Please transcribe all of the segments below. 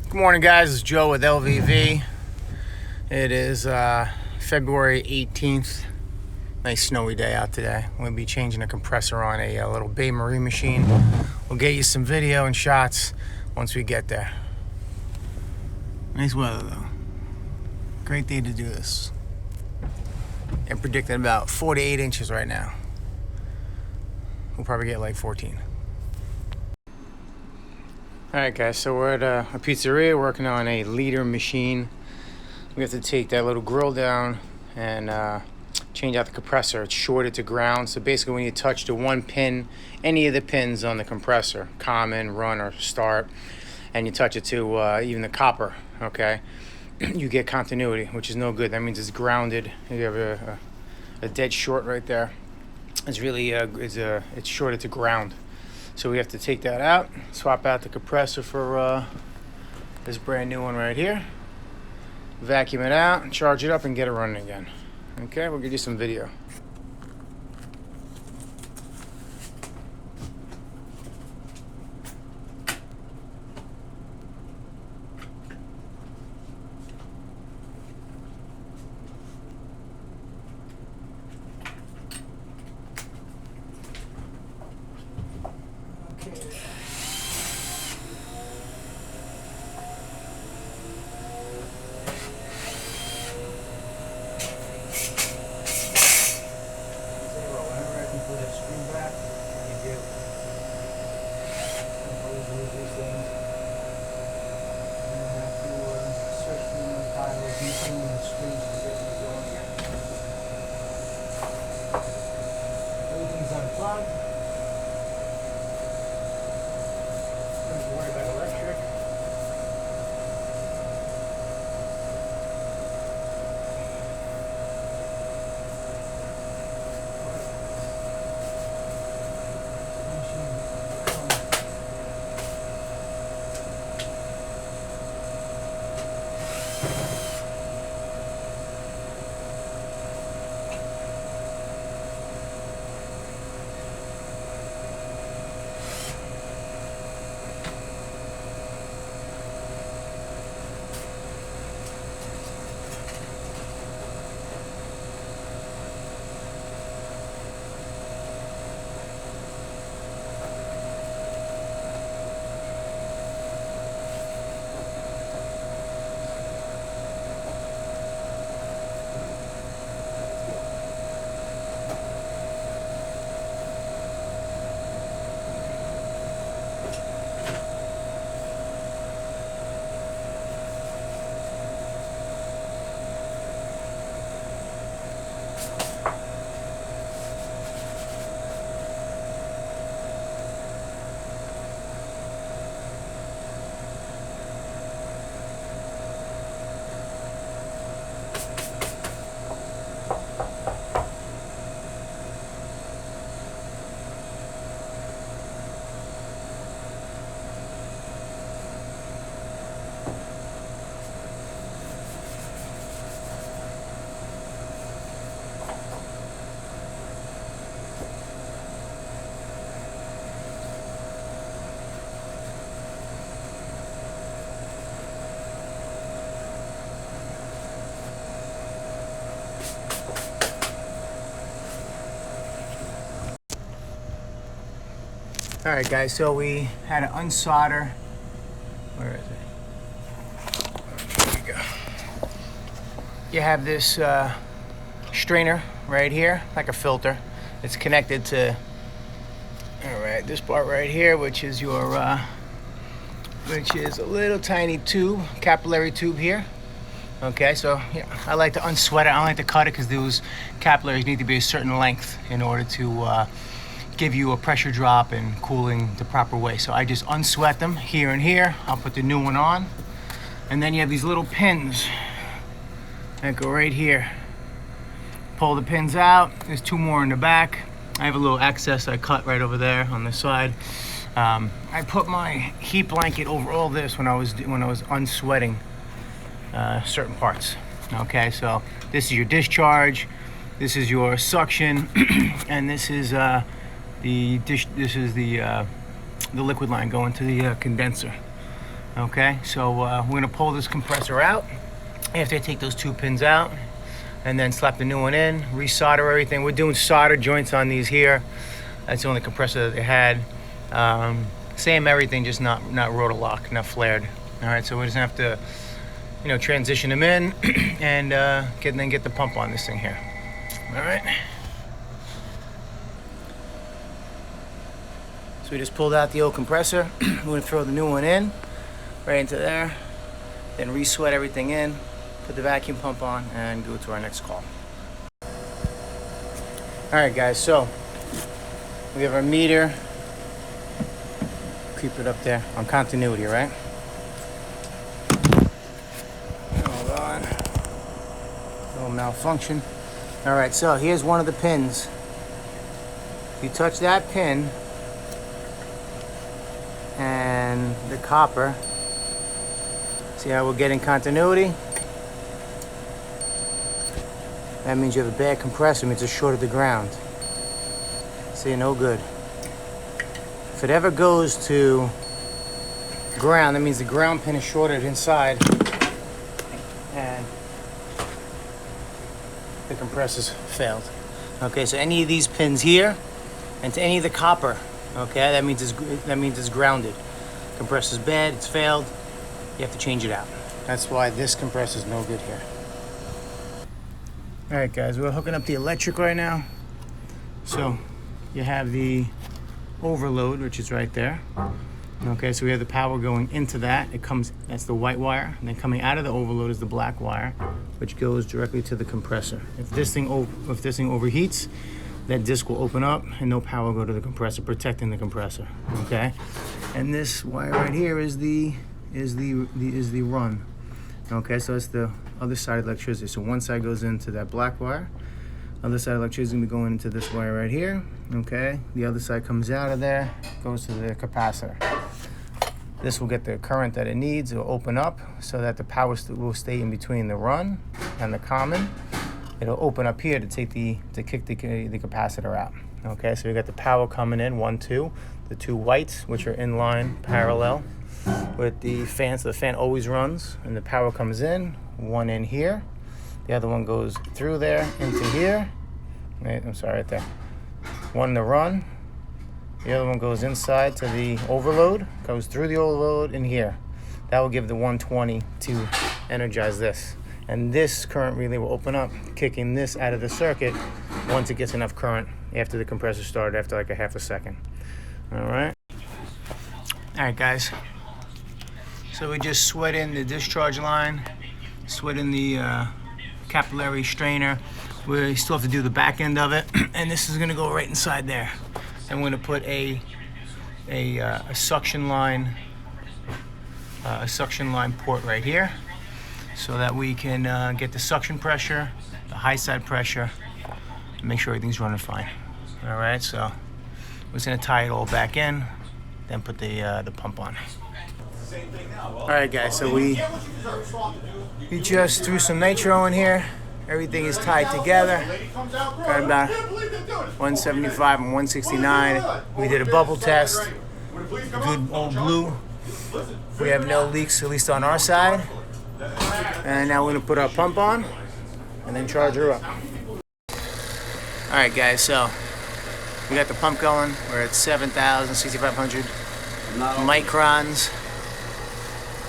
Good morning, guys. It's Joe with LVV. It is February 18th. Nice snowy day out today. I'm going to be changing a compressor on a little Bay Marie machine. We'll get you some video and shots once we get there. Nice weather, though. Great day to do this. I'm predicting about 4 to 8 inches right now. We'll probably get like 14. Alright guys, so we're at a pizzeria working on a liter machine. We have to take that little grill down and change out the compressor. It's shorted to ground, so basically when you touch the one pin, any of the pins on the compressor, common, run, or start, and you touch it to even the copper, okay, you get continuity, which is no good. That means it's grounded. You have a dead short right there. It's really it's shorted to ground. So we have to take that out, swap out the compressor for this brand new one right here, vacuum it out, charge it up, and get it running again. Okay, we'll give you some video. Everything's unplugged. Don't worry about electric. All right, guys, so we had to unsolder. Where is it? There you go. You have this strainer right here, like a filter. It's connected to, all right, this part right here, which is your, which is a little tiny tube, capillary tube here. Okay, so yeah, I like to unsweat it. I don't like to cut it because those capillaries need to be a certain length in order to give you a pressure drop and cooling the proper way. So I just unsweat them here and here. I'll put the new one on. And then you have these little pins that go right here. Pull the pins out. There's two more in the back. I have a little excess I cut right over there on the side. I put my heat blanket over all this when I was unsweating certain parts. Okay, so this is your discharge, this is your suction, and this is the liquid line going to the condenser. Okay, so we're gonna pull this compressor out after I take those 2 pins out, and then slap the new one in, resolder everything. We're doing solder joints on these here. That's the only compressor that they had. Same everything, just not rotor lock, not flared. All right, so we're just gonna have to, transition them in and get the pump on this thing here. All right. So we just pulled out the old compressor. We're gonna throw the new one in, right into there, then re-sweat everything in, put the vacuum pump on, and go to our next call. All right, guys, so we have our meter. Keep it up there on continuity, right? Hold on. Little malfunction. All right, so here's one of the pins. If you touch that pin and the copper, see how we're getting continuity? That means you have a bad compressor, it means it's short of the ground. See, no good. If it ever goes to ground, that means the ground pin is shorted inside and the compressor's failed. Okay, so any of these pins here and to any of the copper, okay, that means it's grounded. Compressor's bad, it's failed, you have to change it out. That's why this compressor's no good here. All right, guys, we're hooking up the electric right now. So you have the overload, which is right there. Okay, so we have the power going into that. That's the white wire, and then coming out of the overload is the black wire, which goes directly to the compressor. If this thing overheats, that disc will open up and no power will go to the compressor, protecting the compressor. Okay, and this wire right here is the run. Okay, so that's the other side of electricity. So one side goes into that black wire, other side of electricity is gonna be going into this wire right here. Okay, the other side comes out of there, goes to the capacitor. This will get the current that it needs. It will open up so that the power will stay in between the run and the common. It'll open up here to kick the capacitor out. Okay, so we got the power coming in, 1, 2, the 2 whites, which are in line parallel with the fan. So the fan always runs, and the power comes in, one in here. The other one goes through there into here. Right, I'm sorry, right there. One to run. The other one goes inside to the overload, goes through the overload in here. That will give the 120 to energize this. And this current relay will open up, kicking this out of the circuit once it gets enough current after the compressor started, after like a half a second. All right. All right, guys. So we just sweat in the discharge line, sweat in the capillary strainer. We still have to do the back end of it, and this is gonna go right inside there. And we're gonna put a suction line port right here, so that we can get the suction pressure, the high side pressure, and make sure everything's running fine. All right, so we're just gonna tie it all back in, then put the pump on. All right, guys, so we just threw some nitro in here. Everything is tied together. Got about 175 and 169. We did a bubble test. Good old blue. We have no leaks, at least on our side. And now we're gonna put our pump on and then charge her up. All right, guys, so we got the pump going. We're at 7,000, 6,500 microns.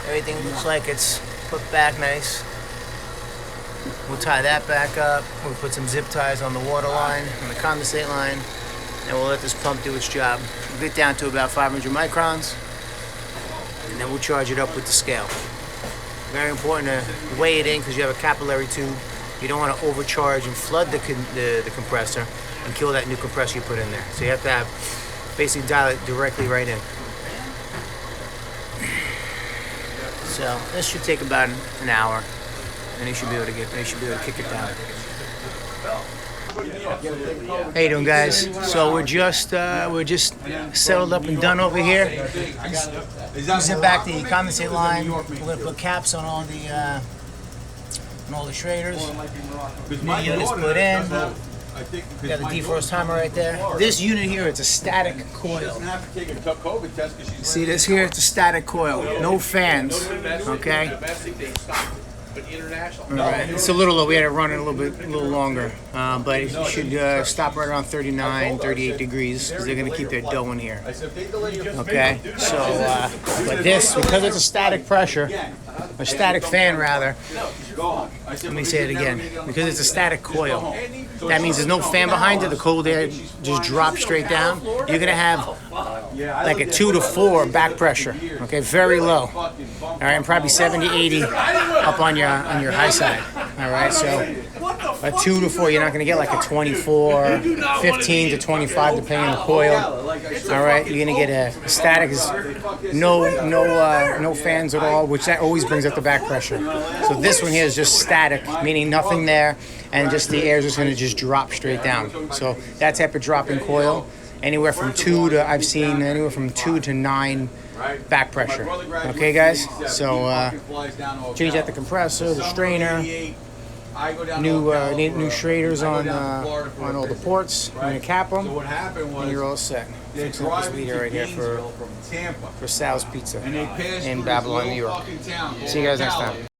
Everything looks like it's put back nice. We'll tie that back up. We'll put some zip ties on the water line, on the condensate line, and we'll let this pump do its job. We'll get down to about 500 microns, and then we'll charge it up with the scale. Very important to weigh it in because you have a capillary tube. You don't want to overcharge and flood the compressor and kill that new compressor you put in there. So you have to basically dial it directly right in. So this should take about an hour, and you should be able to kick it down. How you doing, guys? So we're just settled up and done over here. Zip back the condensate line. We're gonna put caps on all the shraders. New units put in. You got the defrost timer right there. This unit here, it's a static coil. Doesn't have to take a COVID test because she's. See this here? It's a static coil. No fans. Okay. All right. It's a little low. We had to run it a little longer, but it should stop right around 39, 38 degrees because they're gonna keep their dough in here. Okay. So, but this, because it's a static pressure, a static fan rather. Let me say it again. Because it's a static coil, that means there's no fan behind it. The cold air just drops straight down. You're gonna have like a 2 to 4 back pressure. Okay, very low. All right, and probably 70, 80 up on your high side. All right, so a 2 to 4. You're not gonna get like a 24, 15 to 25 depending on the coil. All right, you're gonna get a static, is no fans at all, which that always brings up the back pressure. So this one here is just static, meaning nothing there, and just the air is just going to just drop straight down. So that type of dropping coil, anywhere from 2 to, I've seen anywhere from 2 to 9 back pressure. Okay, guys? So change out the compressor, the strainer, new shraders on all the ports. I'm going to cap them, and you're all set. Fixing up this leader right here for Sal's Pizza in Babylon, New York. See you guys next time.